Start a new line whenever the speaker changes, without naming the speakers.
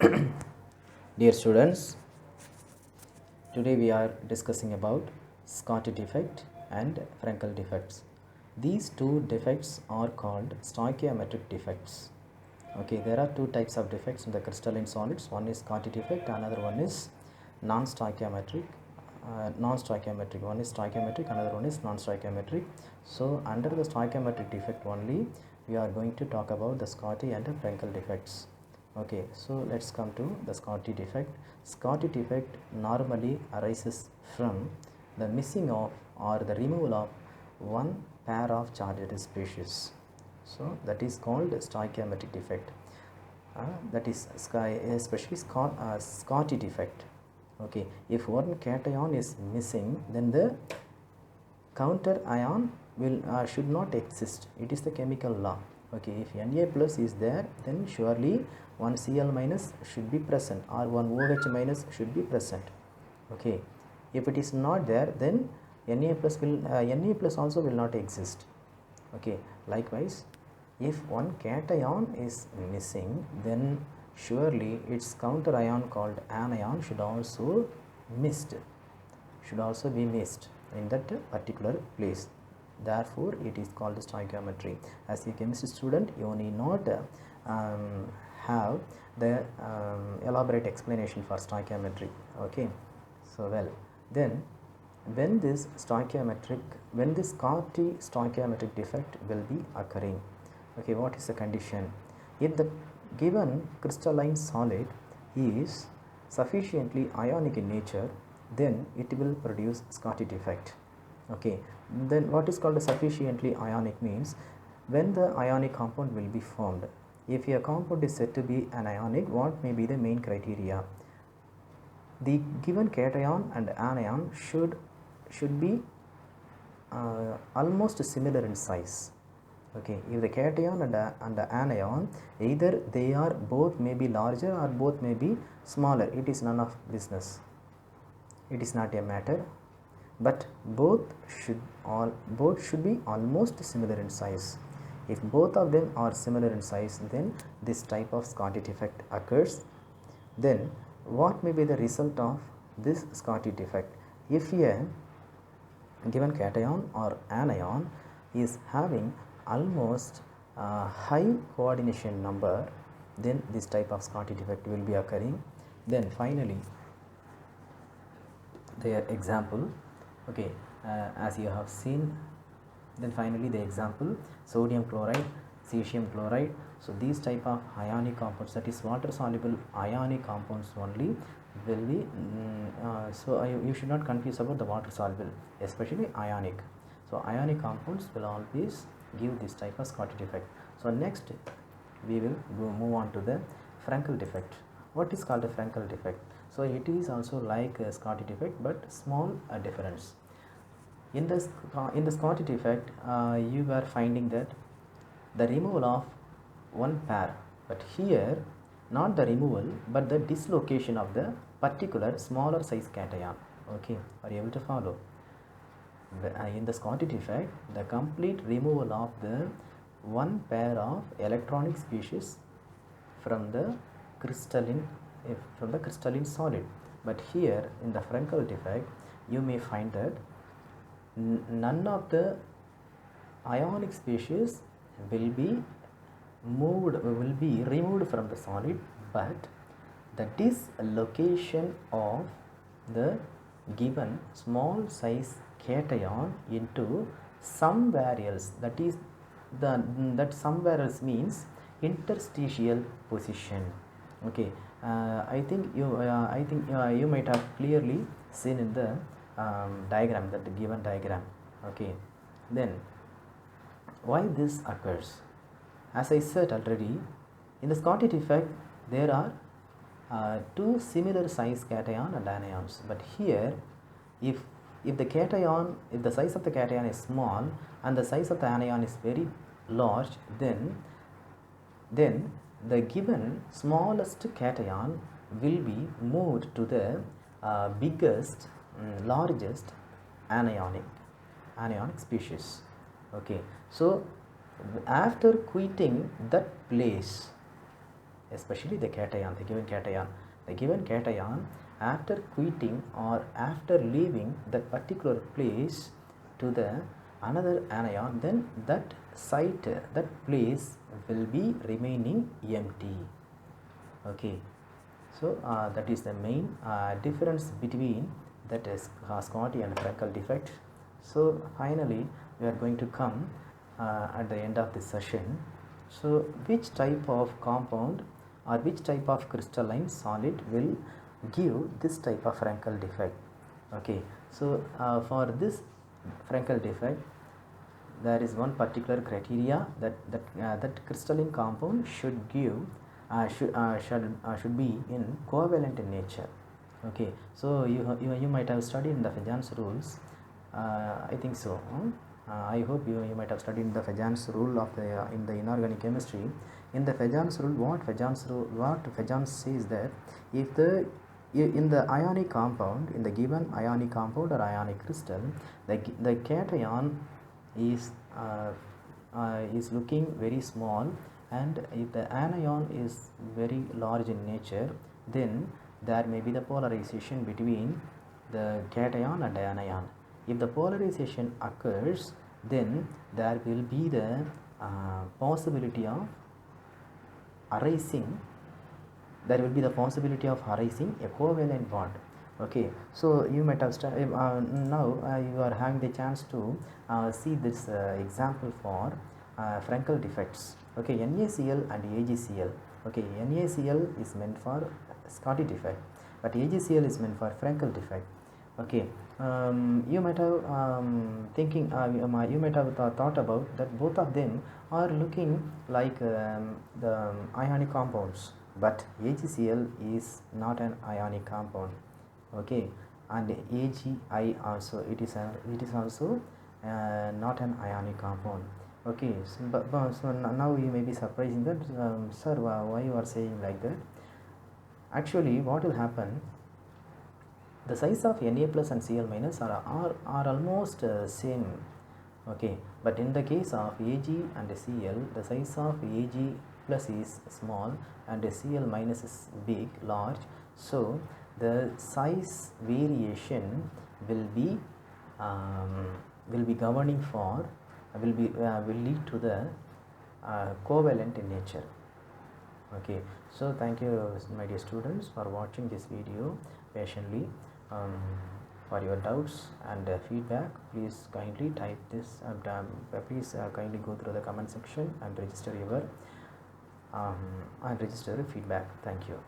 Dear students, today we are discussing about Scotty defect and Frankel defects. These two defects are called stoichiometric defects. Okay, there are two types of defects in the crystalline solids. One is Scotty defect, another one is non-stoichiometric. One is stoichiometric, another one is non-stoichiometric. So under the stoichiometric defect only, we are going to talk about the Scotty and the Frankel defects. Okay, so let's come to the Scotty defect. Scotty defect normally arises from the missing of or the removal of one pair of charged species. So that is called stoichiometric defect. That is especially Scotty defect. Okay, if one cation is missing, then the counter ion will should not exist. It is the chemical law. Okay, if Na plus is there, then surely one Cl minus should be present or one OH minus should be present. Okay, if it is not there, then Na plus also will not exist. Okay, likewise, if one cation is missing, then surely its counter ion called anion should also be missed in that particular place. Therefore, it is called stoichiometry. As a chemistry student, you need not have the elaborate explanation for stoichiometry. Okay, so well, then when this Scotty stoichiometric defect will be occurring. Okay, what is the condition? If the given crystalline solid is sufficiently ionic in nature, then it will produce Scotty defect. Okay, then what is called a sufficiently ionic means when the ionic compound will be formed. If a compound is said to be an ionic, what may be the main criteria? The given cation and anion should be almost similar in size. Okay, if the cation and the anion, either they are both may be larger or both may be smaller, it is none of business. It is not a matter, but both should be almost similar in size. If both of them are similar in size, then this type of Scotty defect occurs. Then what may be the result of this Scotty defect? If a given cation or anion is having almost high coordination number, then this type of Scotty defect will be occurring. Then finally, their example. Okay, as you have seen, then finally the example, sodium chloride, cesium chloride. So these type of ionic compounds, that is water soluble ionic compounds only will be you should not confuse about the water soluble, especially ionic. So ionic compounds will always give this type of Scotty defect. So next we will move on to the Frankel defect. What is called a Frankel defect? So it is also like a Scotty defect, but small difference. In the Scotty defect, you are finding that the removal of one pair, but here not the removal but the dislocation of the particular smaller size cation. Okay, are you able to follow? In the Scotty defect, the complete removal of the one pair of electronic species from the crystalline solid. But here in the Frankel defect, you may find that none of the ionic species will be removed from the solid, but the dislocation of the given small size cation into somewhere else, that somewhere else means interstitial position. Okay, I think you might have clearly seen in the diagram, that the given diagram. Okay, then why this occurs? As I said already, in the Scotty defect there are two similar size cation and anions, but here if the size of the cation is small and the size of the anion is very large, then the given smallest cation will be moved to the biggest largest anionic species. Okay, so after quitting that place, especially the cation, the given cation. The given cation, after quitting or after leaving that particular place to the another anion, then that site, that place will be remaining empty. Okay, so that is the main difference between that is Scotty and Frankel defect. So finally we are going to come at the end of this session. So which type of compound or which type of crystalline solid will give this type of Frankel defect? Okay, so for this Frankel defect, there is one particular criteria that crystalline compound should give should be in covalent in nature. Okay, so you might have studied in the Fajans rules. I think so. I hope you might have studied the Fajans rule of the in the inorganic chemistry. In the Fajans rule, what Fajans says that if the in the ionic compound, in the given ionic compound or ionic crystal, the cation is looking very small, and if the anion is very large in nature, then there may be the polarization between the cation and anion. If the polarization occurs, then there will be the possibility of arising a covalent bond. Okay, so you might have now you are having the chance to see this example for Frankel defects. Okay, NaCl and AgCl. Okay, NaCl is meant for Scotty defect, but AgCl is meant for Frankel defect. Okay, you might have you might have thought about that both of them are looking like the ionic compounds, but AgCl is not an ionic compound. Okay, and AgI also, it is also not an ionic compound. Okay, so now you may be surprising that sir, why you are saying like that? Actually, what will happen, the size of Na plus and Cl minus are almost same. Okay, but in the case of Ag and Cl, the size of Ag plus is small and Cl minus is big, large. So the size variation will be governing for will lead to the covalent in nature. Okay, so thank you my dear students for watching this video patiently. For your doubts and feedback, please kindly type this please kindly go through the comment section and register your feedback. Thank you.